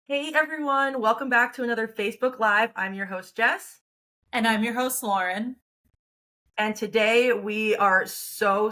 Hey everyone, welcome back to another Facebook Live. I'm your host, Jess. And I'm your host, Lauren. And today we are so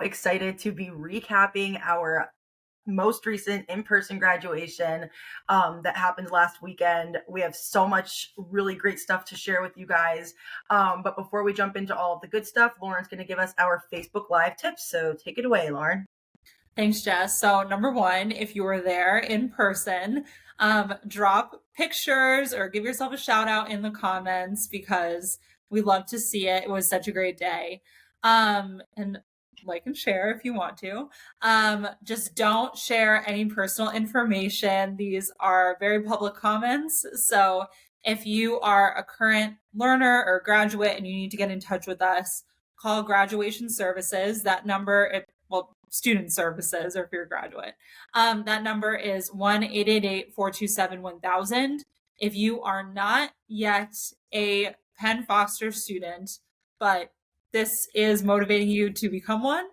excited to be recapping our most recent in person graduation that happened last weekend. We have so much really great stuff to share with you guys. But before we jump into all of the good stuff, Lauren's going to give us our Facebook Live tips. So take it away, Lauren. Thanks, Jess. So, number one, if you were there in person, drop pictures or give yourself a shout out in the comments because we love to see it. It was such a great day. And like and share if you want to. Just don't share any personal information. These are very public comments. So, if you are a current learner or graduate and you need to get in touch with us, call graduation services. That number, student services, or if you're a graduate. That number is 1-888-427-1000. If you are not yet a Penn Foster student, but this is motivating you to become one,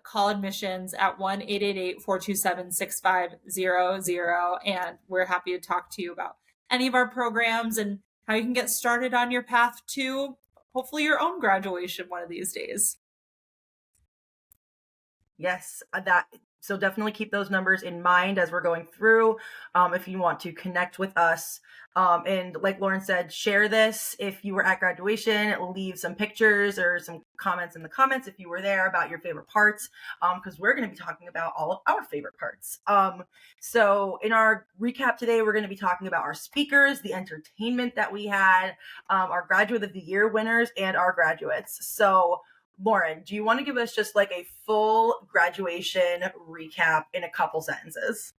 call admissions at 1-888-427-6500. And we're happy to talk to you about any of our programs and how you can get started on your path to hopefully your own graduation one of these days. Yes, that so definitely keep those numbers in mind as we're going through. If you want to connect with us, and like Lauren said, share this if you were at graduation. Leave some pictures or some comments in the comments if you were there about your favorite parts, because we're going to be talking about all of our favorite parts. So in our recap today, we're going to be talking about our speakers, the entertainment that we had, our graduate of the year winners, and our graduates. So Lauren, do you want to give us just like a full graduation recap in a couple sentences?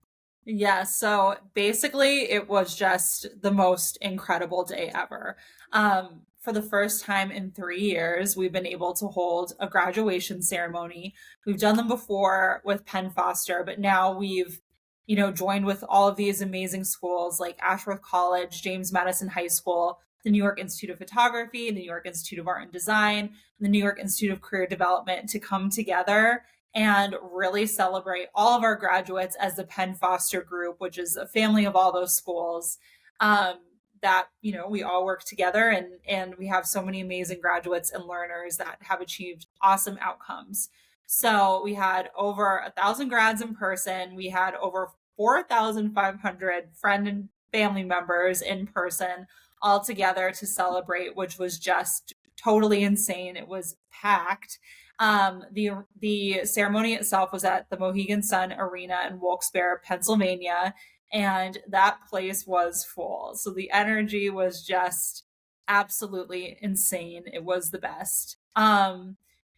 Yeah, so basically, it was just the most incredible day ever. For the first time in 3 years, we've been able to hold a graduation ceremony. We've done them before with Penn Foster, but now we've, joined with all of these amazing schools like Ashworth College, James Madison High School, the New York Institute of Photography, the New York Institute of Art and Design, and the New York Institute of Career Development to come together and really celebrate all of our graduates as the Penn Foster Group, which is a family of all those schools. That we all work together, and we have so many amazing graduates and learners that have achieved awesome outcomes. So we had over 1,000 grads in person. We had over 4,500 friend and family members in person all together to celebrate, which was just totally insane. It was packed. The ceremony itself was at the Mohegan Sun Arena in Wilkes-Barre, Pennsylvania, and that place was full. So the energy was just absolutely insane. It was the best.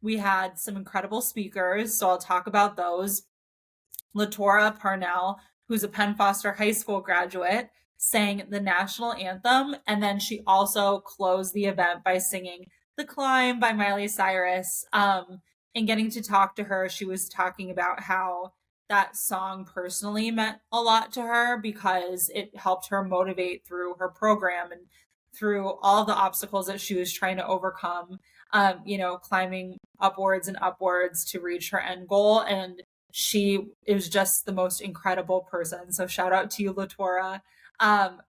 We had some incredible speakers, so I'll talk about those. LaTora Parnell, who's a Penn Foster High School graduate, sang the national anthem, and then she also closed the event by singing "The Climb" by Miley Cyrus. And getting to talk to her, she was talking about how that song personally meant a lot to her because it helped her motivate through her program and through all the obstacles that she was trying to overcome, climbing upwards and upwards to reach her end goal. And she is just the most incredible person. So shout out to you, LaTora. Um,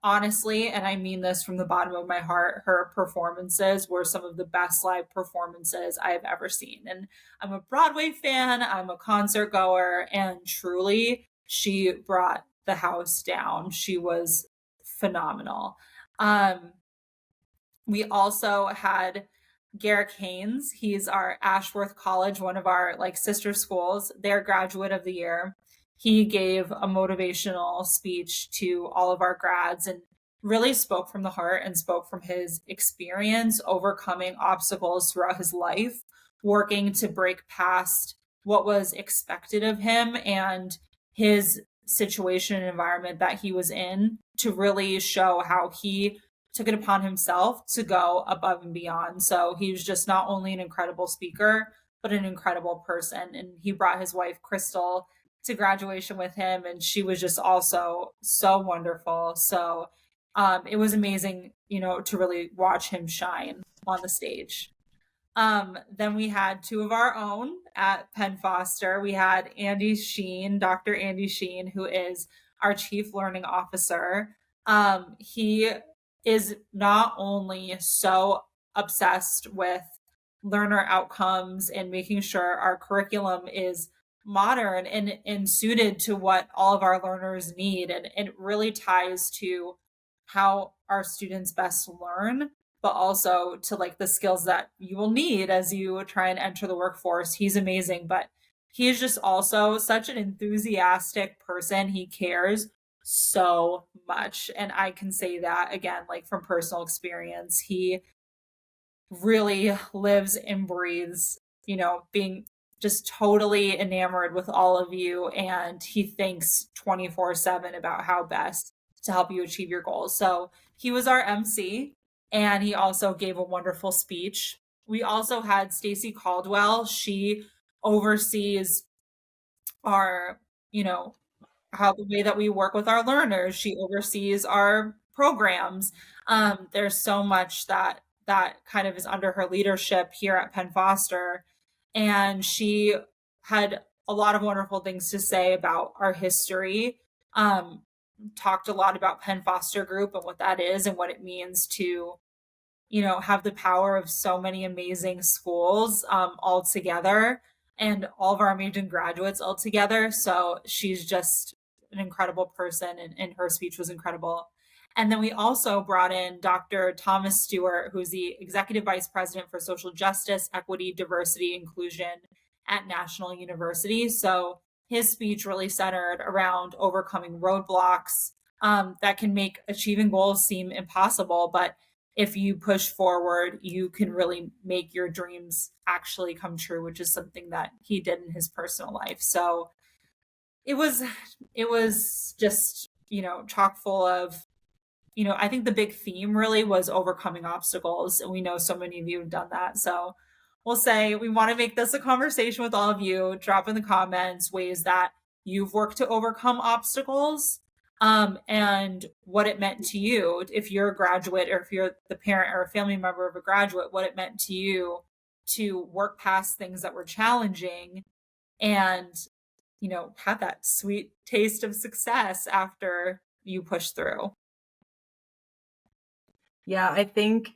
Honestly, and I mean this from the bottom of my heart, her performances were some of the best live performances I've ever seen. And I'm a Broadway fan, I'm a concert goer, and truly, she brought the house down. She was phenomenal. Um, we also had Garrick Haynes. He's our Ashworth College, one of our like sister schools, their graduate of the year. He gave a motivational speech to all of our grads and really spoke from the heart and spoke from his experience overcoming obstacles throughout his life, working to break past what was expected of him and his situation and environment that he was in to really show how he took it upon himself to go above and beyond. So he was just not only an incredible speaker, but an incredible person. And he brought his wife, Crystal, to graduation with him. And she was just also so wonderful. So it was amazing, to really watch him shine on the stage. Then we had two of our own at Penn Foster. We had Andy Sheen, Dr. Andy Sheen, who is our chief learning officer. He is not only so obsessed with learner outcomes and making sure our curriculum is modern and suited to what all of our learners need. And it really ties to how our students best learn, but also to like the skills that you will need as you try and enter the workforce. He's amazing, but he is just also such an enthusiastic person. He cares so much. And I can say that again, like from personal experience. He really lives and breathes, being just totally enamored with all of you. And he thinks 24/7 about how best to help you achieve your goals. So he was our MC and he also gave a wonderful speech. We also had Stacy Caldwell. She oversees our, how the way that we work with our learners. She oversees our programs. There's so much that kind of is under her leadership here at Penn Foster, and she had a lot of wonderful things to say about our history. Talked a lot about Penn Foster Group and what that is and what it means to have the power of so many amazing schools all together and all of our amazing graduates all together. So she's just an incredible person, and her speech was incredible. And then we also brought in Dr. Thomas Stewart, who's the Executive Vice President for Social Justice, Equity, Diversity, Inclusion at National University. So his speech really centered around overcoming roadblocks that can make achieving goals seem impossible. But if you push forward, you can really make your dreams actually come true, which is something that he did in his personal life. So it was just, chock full of, I think the big theme really was overcoming obstacles. And we know so many of you have done that. So we'll say we want to make this a conversation with all of you. Drop in the comments ways that you've worked to overcome obstacles, and what it meant to you. If you're a graduate or if you're the parent or a family member of a graduate, what it meant to you to work past things that were challenging and, have that sweet taste of success after you push through. Yeah, I think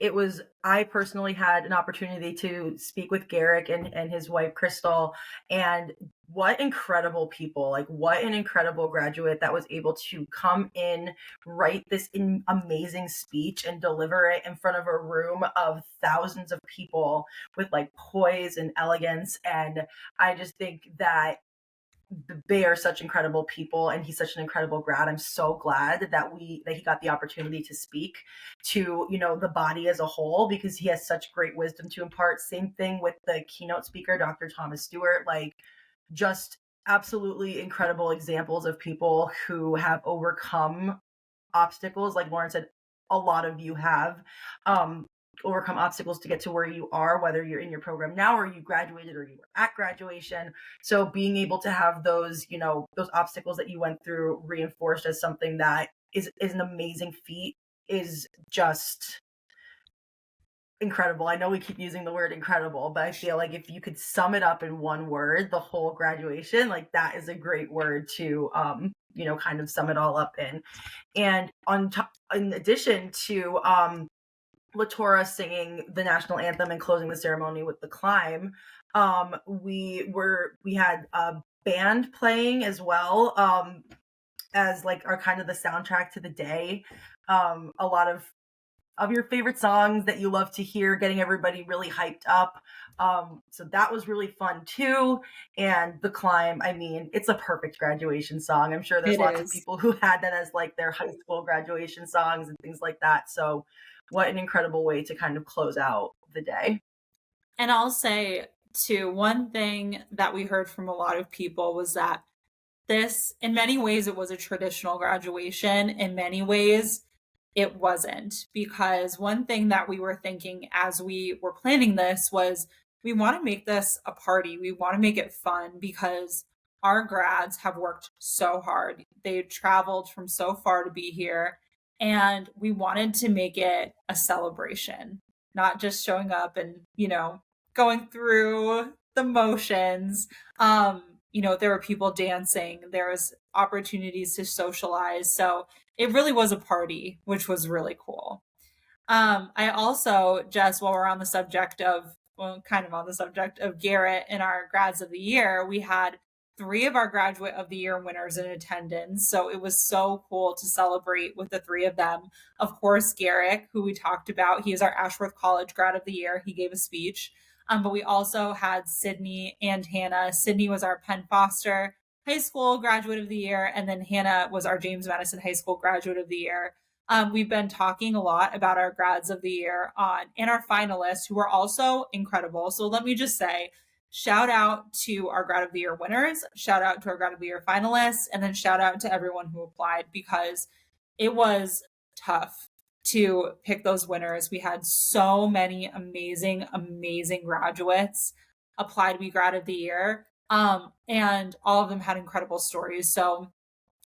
I personally had an opportunity to speak with Garrick and his wife, Crystal, and what incredible people, like what an incredible graduate that was able to come in, write this amazing speech and deliver it in front of a room of thousands of people with like poise and elegance. And I just think that they are such incredible people and he's such an incredible grad. I'm so glad that he got the opportunity to speak to the body as a whole, because he has such great wisdom to impart. Same thing with the keynote speaker, Dr. Thomas Stewart. Like, just absolutely incredible examples of people who have overcome obstacles. Like Lauren said, a lot of you have overcome obstacles to get to where you are, whether you're in your program now or you graduated or you were at graduation. So being able to have those, those obstacles that you went through reinforced as something that is an amazing feat is just incredible. I know we keep using the word incredible, but I feel like if you could sum it up in one word, the whole graduation, like that is a great word to kind of sum it all up in. And in addition to LaTora singing the national anthem and closing the ceremony with the climb, we had a band playing as well, as like our kind of the soundtrack to the day. A lot of your favorite songs that you love to hear, getting everybody really hyped up. So that was really fun too. And the climb, I mean, it's a perfect graduation song. I'm sure there's lots of people who had that as like their high school graduation songs and things like that. So what an incredible way to kind of close out the day. And I'll say too, one thing that we heard from a lot of people was that this, in many ways, it was a traditional graduation. In many ways, it wasn't, because one thing that we were thinking as we were planning this was we want to make this a party. We want to make it fun because our grads have worked so hard. They traveled from so far to be here, and we wanted to make it a celebration, not just showing up and, going through the motions. there were people dancing, there was opportunities to socialize. So it really was a party, which was really cool. I also, just while we're on the subject of, well, kind of on the subject of Garrett and our grads of the year, we had 3 of our graduate of the year winners in attendance. So it was so cool to celebrate with the 3 of them. Of course, Garrett, who we talked about, he is our Ashworth College grad of the year. He gave a speech. But we also had Sydney and Hannah. Sydney was our Penn Foster High School graduate of the year, and then Hannah was our James Madison High School graduate of the year. We've been talking a lot about our grads of the year and our finalists, who are also incredible. So let me just say, shout out to our grad of the year winners, shout out to our grad of the year finalists, and then shout out to everyone who applied, because it was tough to pick those winners. We had so many amazing, amazing graduates apply to be grad of the year. And all of them had incredible stories. So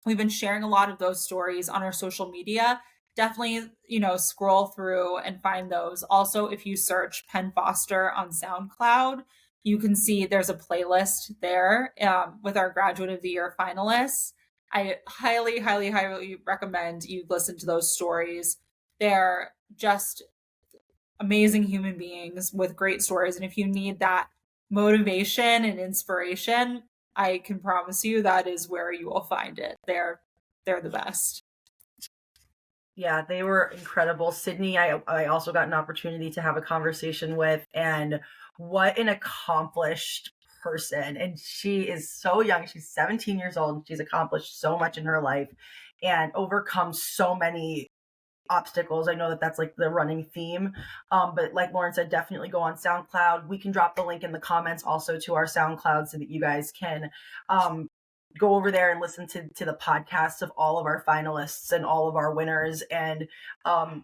we've been sharing a lot of those stories on our social media. Definitely, scroll through and find those. Also, if you search Penn Foster on SoundCloud, you can see there's a playlist there with our Graduate of the Year finalists. I highly, highly, highly recommend you listen to those stories. They're just amazing human beings with great stories. And if you need that motivation and inspiration, I can promise you that is where you will find it. They're the best. Yeah, they were incredible. Sydney, I also got an opportunity to have a conversation with, and what an accomplished person. And she is so young. She's 17 years old. She's accomplished so much in her life and overcome so many obstacles. I know that that's like the running theme. But like Lauren said, definitely go on SoundCloud. We can drop the link in the comments also to our SoundCloud so that you guys can go over there and listen to the podcasts of all of our finalists and all of our winners. And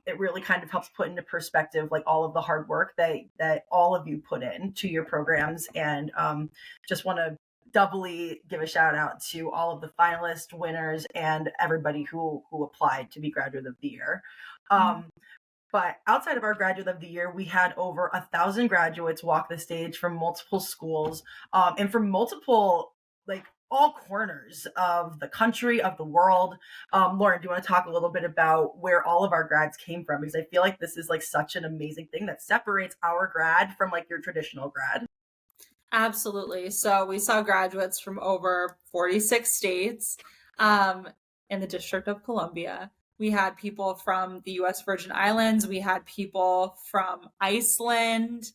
it really kind of helps put into perspective like all of the hard work that all of you put in to your programs. And just want to doubly give a shout out to all of the finalists, winners, and everybody who applied to be Graduate of the Year. But outside of our Graduate of the Year, we had over 1,000 graduates walk the stage from multiple schools and from multiple, like, all corners of the country, of the world. Lauren, do you want to talk a little bit about where all of our grads came from? Because I feel like this is like such an amazing thing that separates our grad from like your traditional grad. Absolutely. So we saw graduates from over 46 states in the District of Columbia. We had people from the U.S. Virgin Islands. We had people from Iceland,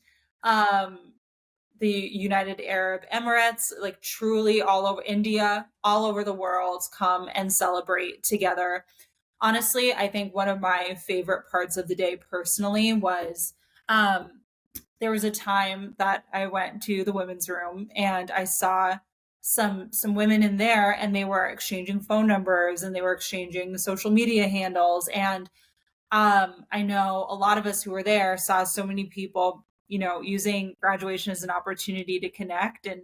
the United Arab Emirates, like truly all over India, all over the world come and celebrate together. Honestly, I think one of my favorite parts of the day personally was there was a time that I went to the women's room and I saw some women in there, and they were exchanging phone numbers and they were exchanging social media handles. And I know a lot of us who were there saw so many people, using graduation as an opportunity to connect and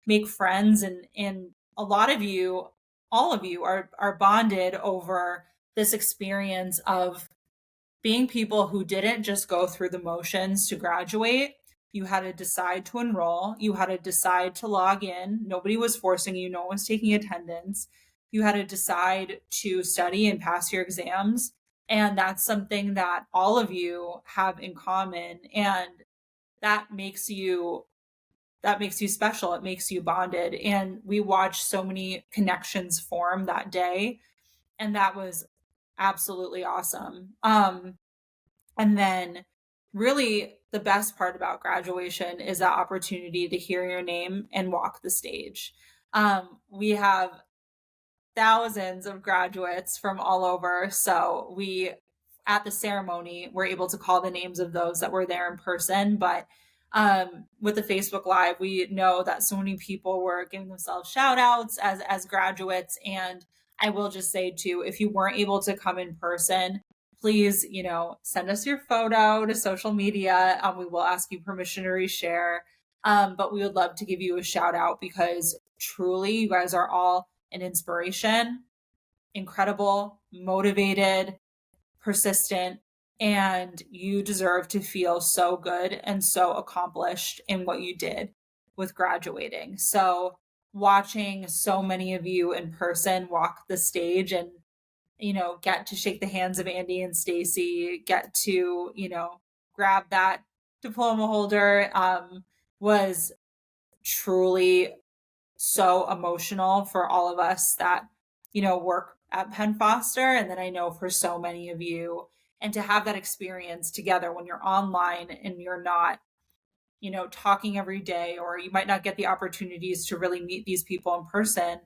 make friends. And a lot of you, all of you are bonded over this experience of being people who didn't just go through the motions to graduate. You had to decide to enroll. You had to decide to log in. Nobody was forcing you. No one was taking attendance. You had to decide to study and pass your exams. And that's something that all of you have in common. And that makes you special. It makes you bonded. And we watched so many connections form that day. And that was absolutely awesome. And then really the best part about graduation is that opportunity to hear your name and walk the stage. We have thousands of graduates from all over. So we, at the ceremony, were able to call the names of those that were there in person. But with the Facebook Live, we know that so many people were giving themselves shout outs as graduates. And I will just say too, if you weren't able to come in person, please, send us your photo to social media. We will ask you permission to reshare. But we would love to give you a shout out, because truly you guys are all an inspiration, incredible, motivated, persistent, and you deserve to feel so good and so accomplished in what you did with graduating. So watching so many of you in person walk the stage and, get to shake the hands of Andy and Stacy, get to, grab that diploma holder, was truly so emotional for all of us that, work at Penn Foster. And then I know for so many of you, and to have that experience together when you're online and you're not, talking every day, or you might not get the opportunities to really meet these people in person,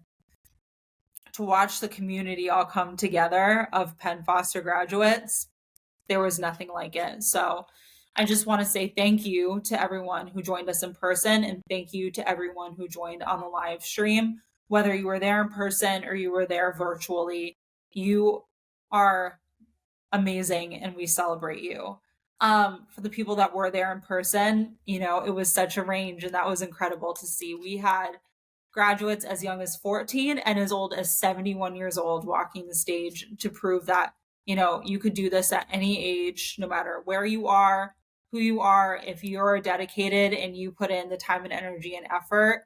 to watch the community all come together of Penn Foster graduates, there was nothing like it. So I just want to say thank you to everyone who joined us in person, and thank you to everyone who joined on the live stream. Whether you were there in person or you were there virtually, you are amazing and we celebrate you. For the people that were there in person, it was such a range, and that was incredible to see. We had graduates as young as 14 and as old as 71 years old walking the stage to prove that, you could do this at any age, no matter where you are, who you are. If you're dedicated and you put in the time and energy and effort,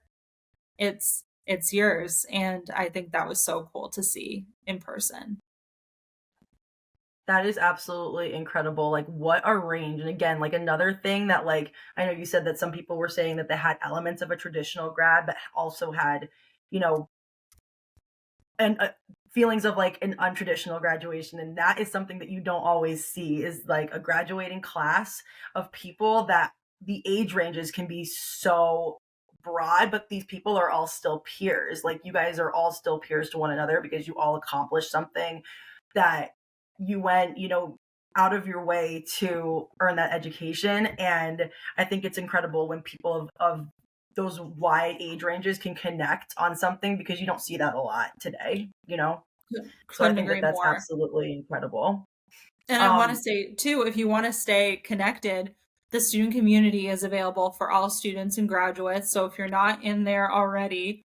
it's yours. And I think that was so cool to see in person. That is absolutely incredible. Like, what a range. And again, like, another thing that, like, I know you said that some people were saying that they had elements of a traditional grad, but also had, you know, and feelings of like an untraditional graduation. And that is something that you don't always see, is like a graduating class of people that the age ranges can be so broad, but these people are all still peers. Like, you guys are all still peers to one another because you all accomplished something that you went, out of your way to earn that education. And I think it's incredible when people of those wide age ranges can connect on something, because you don't see that a lot today. So I Couldn't think that agree that's more. absolutely incredible. And I want to say too, if you want to stay connected, the student community is available for all students and graduates. So if you're not in there already,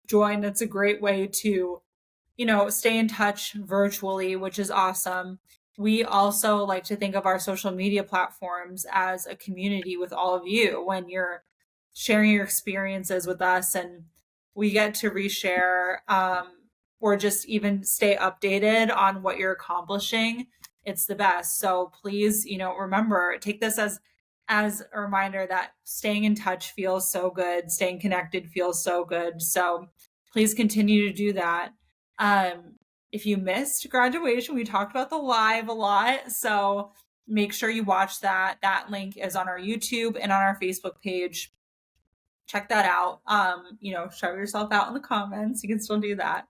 join. It's a great way to, stay in touch virtually, which is awesome. We also like to think of our social media platforms as a community with all of you when you're sharing your experiences with us, and we get to reshare, or just even stay updated on what you're accomplishing. It's the best. So please, remember, take this as a reminder that staying in touch feels so good, staying connected feels so good. So please continue to do that. If you missed graduation, we talked about the live a lot, so make sure you watch that. That link is on our YouTube and on our Facebook page. Check that out. Show yourself out in the comments. You can still do that.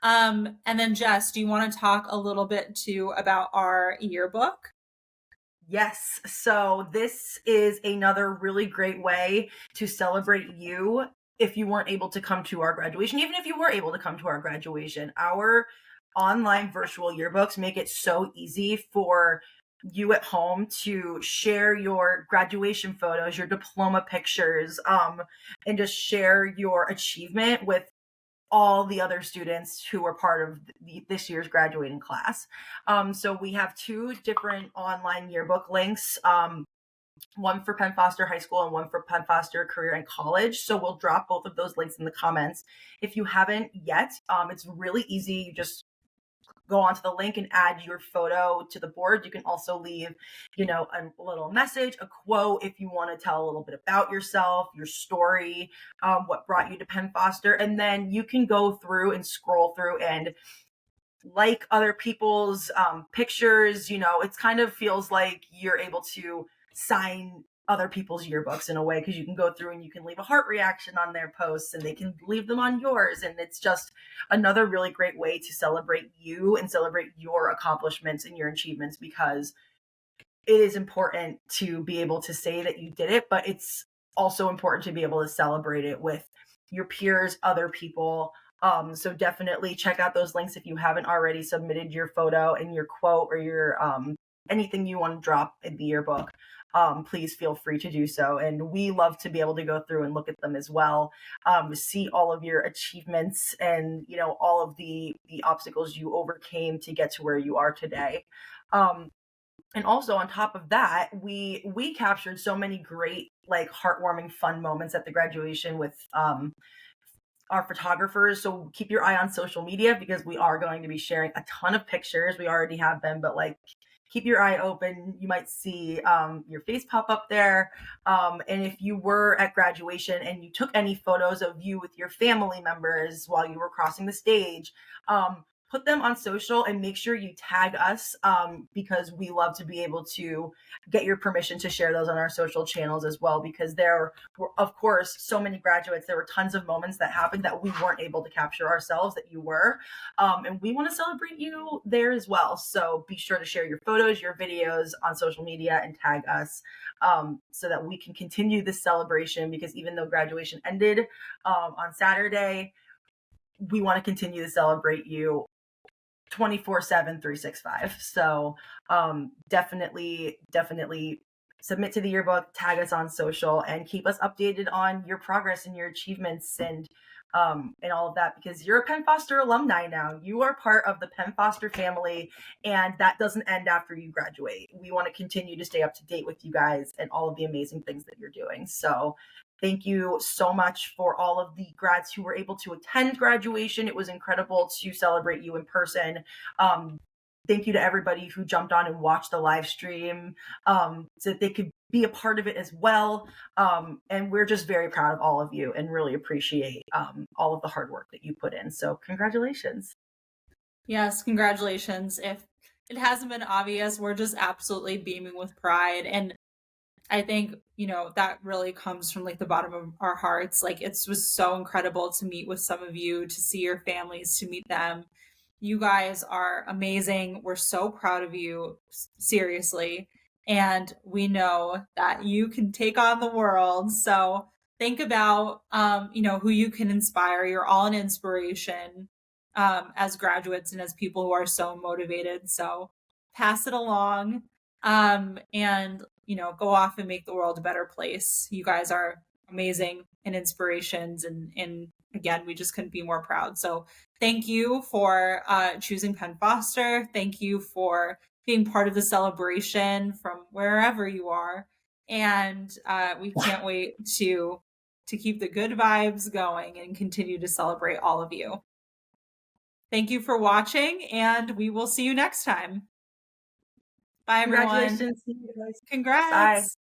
And then Jess, do you want to talk a little bit too about our yearbook? Yes. So this is another really great way to celebrate you if you weren't able to come to our graduation. Even if you were able to come to our graduation, our online virtual yearbooks make it so easy for you at home to share your graduation photos, your diploma pictures, and just share your achievement with all the other students who were part of this year's graduating class. So we have two different online yearbook links. One for Penn Foster High School and one for Penn Foster Career and College. So we'll drop both of those links in the comments. If you haven't yet, it's really easy. You just go onto the link and add your photo to the board. You can also leave, a little message, a quote, if you want to tell a little bit about yourself, your story, what brought you to Penn Foster. And then you can go through and scroll through and like other people's pictures. It's kind of feels like you're able to sign other people's yearbooks in a way, because you can go through and you can leave a heart reaction on their posts and they can leave them on yours. And it's just another really great way to celebrate you and celebrate your accomplishments and your achievements, because it is important to be able to say that you did it, but it's also important to be able to celebrate it with your peers, other people. So definitely check out those links if you haven't already submitted your photo and your quote or your anything you want to drop in the yearbook. Please feel free to do so. And we love to be able to go through and look at them as well, see all of your achievements and, all of the obstacles you overcame to get to where you are today. And also on top of that, we captured so many great, like, heartwarming, fun moments at the graduation with our photographers. So keep your eye on social media because we are going to be sharing a ton of pictures. We already have been, but like keep your eye open. You might see your face pop up there. And if you were at graduation and you took any photos of you with your family members while you were crossing the stage, put them on social and make sure you tag us because we love to be able to get your permission to share those on our social channels as well, because there were, of course, so many graduates. There were tons of moments that happened that we weren't able to capture ourselves that you were. And we want to celebrate you there as well. So be sure to share your photos, your videos on social media and tag us so that we can continue this celebration, because even though graduation ended on Saturday, we want to continue to celebrate you 24/7, 365. So definitely submit to the yearbook, tag us on social, and keep us updated on your progress and your achievements and all of that, because you're a Penn Foster alumni now. You are part of the Penn Foster family, and that doesn't end after you graduate. We want to continue to stay up to date with you guys and all of the amazing things that you're doing. So thank you so much for all of the grads who were able to attend graduation. It was incredible to celebrate you in person. Thank you to everybody who jumped on and watched the live stream so that they could be a part of it as well. And we're just very proud of all of you and really appreciate all of the hard work that you put in. So congratulations. Yes, congratulations. If it hasn't been obvious, we're just absolutely beaming with pride. And I think, that really comes from like the bottom of our hearts. Like it was so incredible to meet with some of you, to see your families, to meet them. You guys are amazing. We're so proud of you, seriously. And we know that you can take on the world. So think about, who you can inspire. You're all an inspiration as graduates and as people who are so motivated. So pass it along and, go off and make the world a better place. You guys are amazing and inspirations. And again, we just couldn't be more proud. So thank you for choosing Penn Foster. Thank you for being part of the celebration from wherever you are. And we can't wait to keep the good vibes going and continue to celebrate all of you. Thank you for watching, and we will see you next time. Bye, everyone. Congratulations. Congrats. Bye.